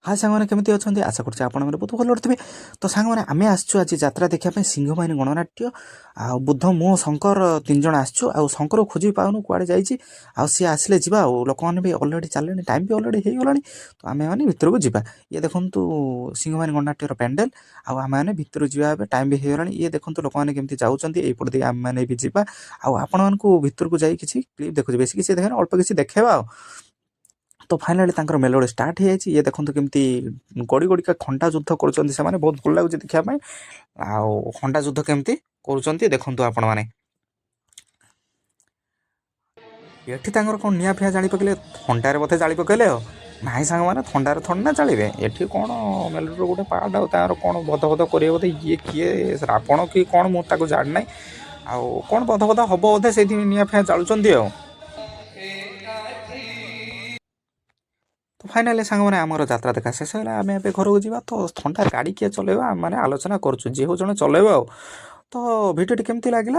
हाँ सांगने केमती अच्छा आशा करते बहुत भल थे। तो सांगने आम आसचु आज यात्रा देखापी सिंहवाहिनी गणनाट्य आ बुद्ध मो शंकर 3 जण आसचु आ शंकर खोजी पाऊनु कुआड़े जाइए सी आसिले जा लोक मैंने भी अलरेडी चलने टाइम भी अलरेडी हो गलानी। तो आम मैंने भितर को जावा ये देखु सिंहवाहिनी गणनाट्यर पेंडेल आम मैंने भितर जा टाइम भी हो गलानी। ये देखो लोक मैंने केमती जाऊँच यपट दे आम मैंने भी जावा आपण भितर को जाई किसी क्लिप देखुचे बेस किसी देखे अल्प किसी देखा। तो फाइनाली मेलोडी स्टार्ट हो जाए। ये देखो केमती गड़ी गड़िका खंडा युद्ध कर बहुत भल लगुच देखापी खंडा युद्ध केमती कर देखु आपण मैंने ये कौन निआ फिआ जाली पकड़े थंडार बोधे जाली पकड़े नाई सांग मैंने थंडार थोड़ी ना चलिए ये कौन मेलोडी गोटे पार्ट आर कौन बध बध करे बोधे ये किए रावण कि कौन मुझे जाना आउ कौन बध बध हम बोधे से निआ फिआ जालुंट। तो फाइनाली सांग मैंने आमर यात्रा देखा शेष है आम घर को जावा। तो थंडा गाड़ी किए चलेगा मैंने आलोचना करुँ जे हो जन चलेब। तो भिडियो केमती लगे